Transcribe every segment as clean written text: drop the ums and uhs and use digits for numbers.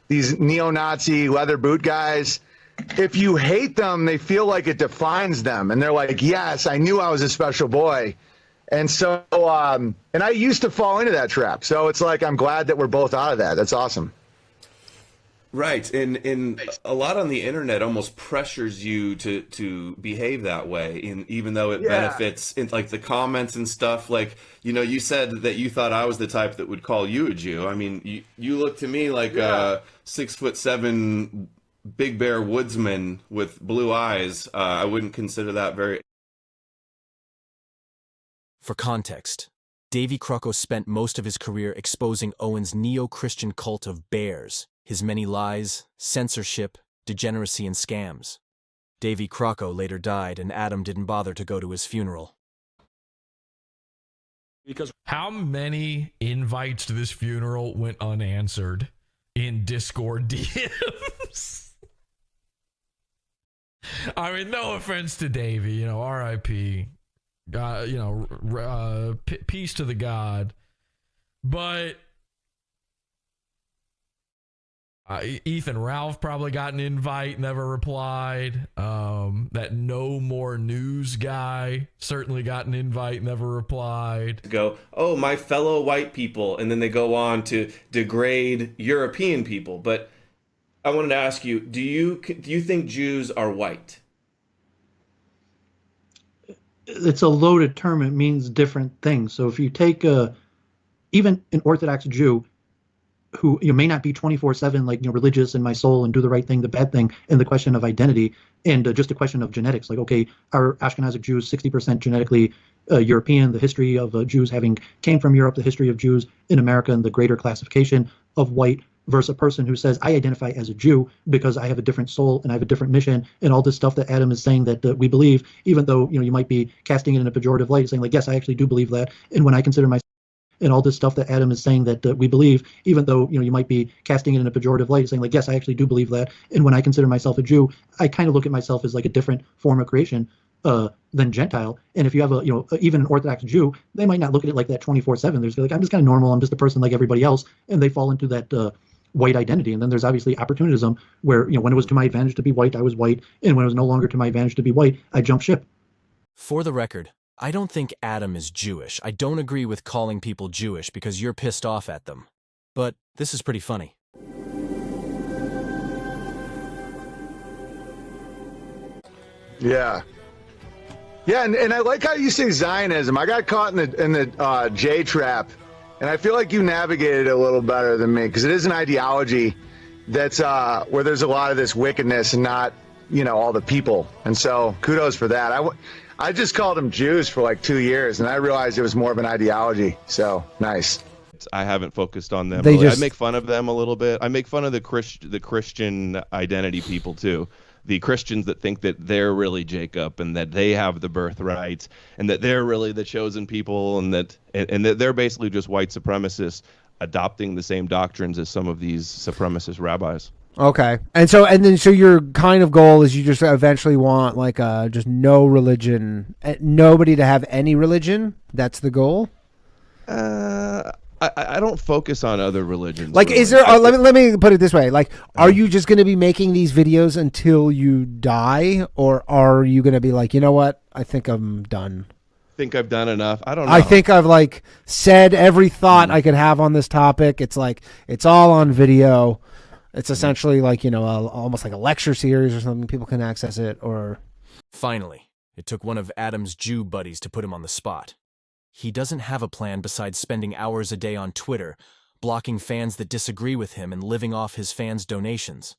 these neo-Nazi leather boot guys, if you hate them, they feel like it defines them. And they're like, yes, I knew I was a special boy. And so, and I used to fall into that trap. So it's like, I'm glad that we're both out of that. That's awesome. Right. And a lot on the internet almost pressures you to behave that way. And even though it benefits in like the comments and stuff, like, you know, you said that you thought I was the type that would call you a Jew. I mean, you look to me like a 6'7" big bear woodsman with blue eyes. I wouldn't consider that very. For context, Davy Crocco spent most of his career exposing Owen's neo-Christian cult of bears, his many lies, censorship, degeneracy, and scams. Davy Crocco later died, and Adam didn't bother to go to his funeral. Because how many invites to this funeral went unanswered in Discord DMs? I mean, no offense to Davey, you know, R.I.P. God, you know, peace to the God. But Ethan Ralph probably got an invite, never replied. That No More News guy certainly got an invite, never replied. Go, oh, my fellow white people, and then they go on to degrade European people. But I wanted to ask you, do you think Jews are white? It's a loaded term. It means different things. So if you take even an Orthodox Jew who may not be 24/7 like religious in my soul and do the right thing, the bad thing, and the question of identity, and just a question of genetics. Like, okay, are Ashkenazic Jews 60% genetically European? The history of Jews having came from Europe, the history of Jews in America, and the greater classification of white versus a person who says, I identify as a Jew because I have a different soul and I have a different mission, and all this stuff that Adam is saying that we believe, even though you might be casting it in a pejorative light, saying like, yes, I actually do believe that, and when I consider myself, and all this stuff that Adam is saying that we believe, even though you might be casting it in a pejorative light, saying like, yes, I actually do believe that, and when I consider myself a Jew, I kind of look at myself as like a different form of creation than Gentile. And if you have even an Orthodox Jew, they might not look at it like that 24/7. They're just like, I'm just kind of normal. I'm just a person like everybody else, and they fall into that white identity. And then there's obviously opportunism where when it was to my advantage to be white, I was white, and when it was no longer to my advantage to be white, I jumped ship. For the record, I don't think Adam is Jewish. I don't agree with calling people Jewish because you're pissed off at them. But this is pretty funny. Yeah. Yeah, and I like how you say Zionism. I got caught in the J trap, and I feel like you navigated it a little better than me, because it is an ideology that's where there's a lot of this wickedness and not, all the people. And so kudos for that. I just called them Jews for like 2 years, and I realized it was more of an ideology. So nice. I haven't focused on them. I make fun of them a little bit. I make fun of the Christian identity people too. The Christians that think that they're really Jacob and that they have the birthright and that they're really the chosen people, and that they're basically just white supremacists adopting the same doctrines as some of these supremacist rabbis. Okay. And so your kind of goal is you just eventually want like just no religion, nobody to have any religion. That's the goal. I don't focus on other religions. Like, really. is there? Let me put it this way. Like, are you just going to be making these videos until you die, or are you going to be like, you know what? I think I'm done. Think I've done enough. I don't know. I think I've like said every thought I could have on this topic. It's like it's all on video. It's essentially like almost like a lecture series or something. People can access it. Or finally, it took one of Adam's Jew buddies to put him on the spot. He doesn't have a plan besides spending hours a day on Twitter, blocking fans that disagree with him and living off his fans' donations.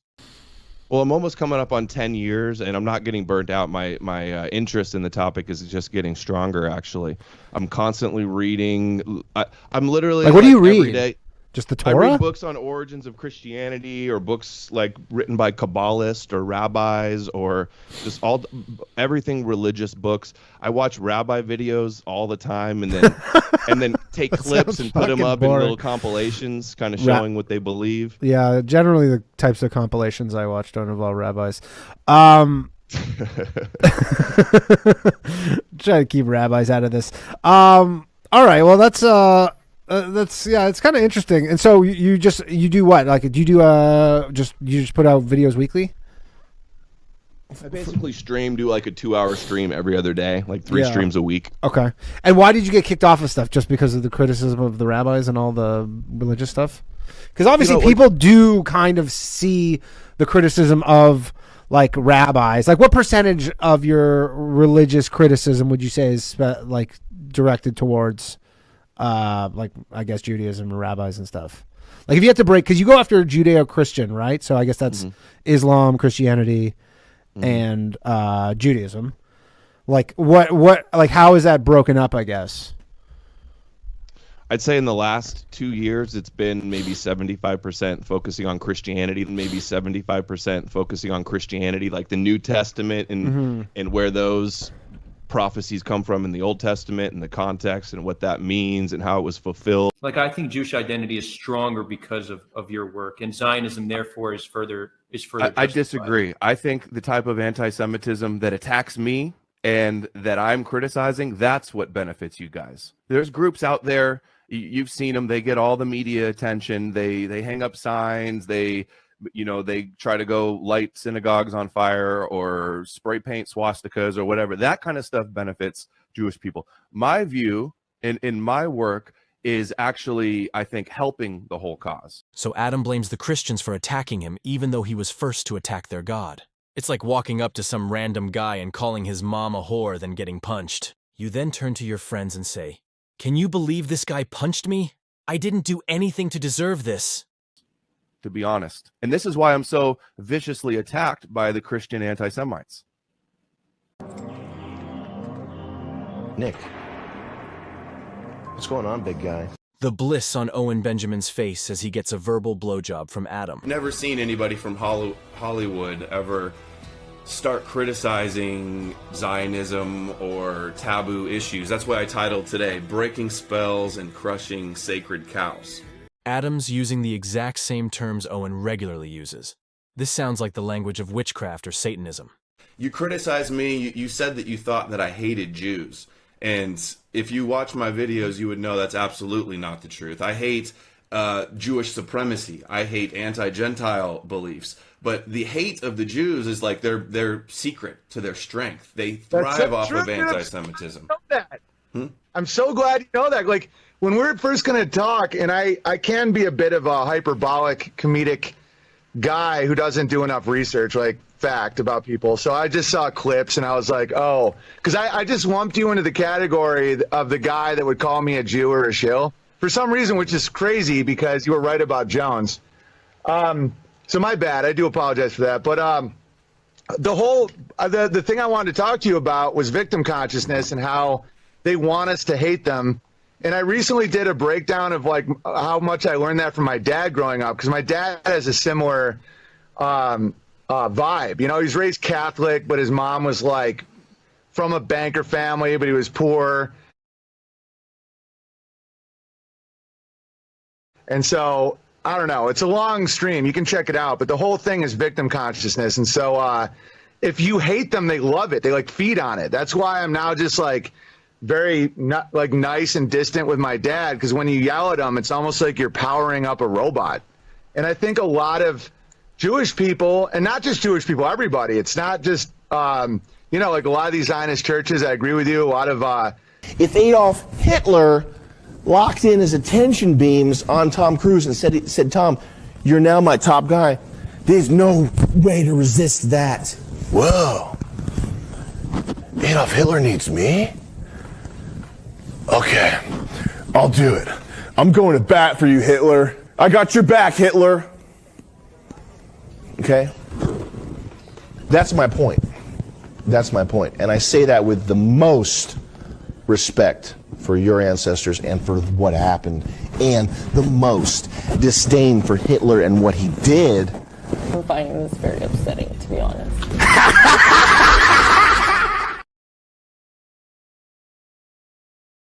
Well, I'm almost coming up on 10 years, and I'm not getting burnt out. My interest in the topic is just getting stronger, actually. I'm constantly reading. I'm literally... Like, what do you read? Every day. Just the Torah? I read books on origins of Christianity, or books like written by Kabbalists or rabbis, or just everything religious books. I watch rabbi videos all the time, and then take clips and put them up in little compilations, kind of showing what they believe. Yeah, generally the types of compilations I watch don't involve rabbis. Try to keep rabbis out of this. All right, well that's it's kind of interesting. And so you do what? Like, do you do you just put out videos weekly? I basically do like a 2-hour stream every other day, like 3 streams a week. Okay. And why did you get kicked off of stuff? Just because of the criticism of the rabbis and all the religious stuff? Because obviously people do kind of see the criticism of like rabbis. Like, what percentage of your religious criticism would you say is like directed towards like, I guess, Judaism and rabbis and stuff? Like, if you have to break, because you go after Judeo-Christian, right? So I guess that's Islam, Christianity, and Judaism. Like, what like, how is that broken up, I guess? I'd say in the last 2 years, it's been maybe 75% focusing on Christianity, and maybe 75% focusing on Christianity, like the New Testament and where those prophecies come from in the Old Testament and the context and what that means and how it was fulfilled. Like, I think Jewish identity is stronger because of your work, and Zionism therefore is further. I disagree. I think the type of anti-Semitism that attacks me and that I'm criticizing, that's what benefits you guys. There's groups out there, you've seen them, they get all the media attention, they hang up signs, they try to go light synagogues on fire or spray paint swastikas or whatever. That kind of stuff benefits Jewish people. My view in my work is actually, I think, helping the whole cause. So Adam blames the Christians for attacking him, even though he was first to attack their God. It's like walking up to some random guy and calling his mom a whore, then getting punched. You then turn to your friends and say, "Can you believe this guy punched me? I didn't do anything to deserve this." To be honest. And this is why I'm so viciously attacked by the Christian anti-Semites. Nick, what's going on, big guy? The bliss on Owen Benjamin's face as he gets a verbal blowjob from Adam. Never seen anybody from Hollywood ever start criticizing Zionism or taboo issues. That's why I titled today, Breaking Spells and Crushing Sacred Cows. Adam's using the exact same terms Owen regularly uses. This sounds like the language of witchcraft or Satanism. You criticized me, you said that you thought that I hated Jews. And if you watch my videos, you would know that's absolutely not the truth. I hate Jewish supremacy. I hate anti-Gentile beliefs. But the hate of the Jews is like their secret to their strength. They thrive off of anti-Semitism. I'm so glad you know that. Like, when we're first going to talk, and I can be a bit of a hyperbolic, comedic guy who doesn't do enough research, like, fact about people. So I just saw clips and I was like, oh, because I just lumped you into the category of the guy that would call me a Jew or a shill for some reason, which is crazy because you were right about Jones. So my bad. I do apologize for that. But the thing I wanted to talk to you about was victim consciousness and how they want us to hate them. And I recently did a breakdown of like how much I learned that from my dad growing up, because my dad has a similar vibe. You know, he's raised Catholic, but his mom was like from a banker family, but he was poor. And so, I don't know, it's a long stream. You can check it out, but the whole thing is victim consciousness. And so if you hate them, they love it. They like feed on it. That's why I'm now just like very not like nice and distant with my dad, because when you yell at him, it's almost like you're powering up a robot. And I think a lot of Jewish people, and not just Jewish people, everybody, it's not just, you know, like a lot of these Zionist churches, I agree with you, a lot of... If Adolf Hitler locked in his attention beams on Tom Cruise and said, Tom, you're now my top guy, there's no way to resist that. Whoa. Adolf Hitler needs me? Okay, I'll do it. I'm going to bat for you, Hitler. I got your back, Hitler. Okay? That's my point. That's my point. And I say that with the most respect for your ancestors and for what happened, and the most disdain for Hitler and what he did. I'm finding this very upsetting, to be honest.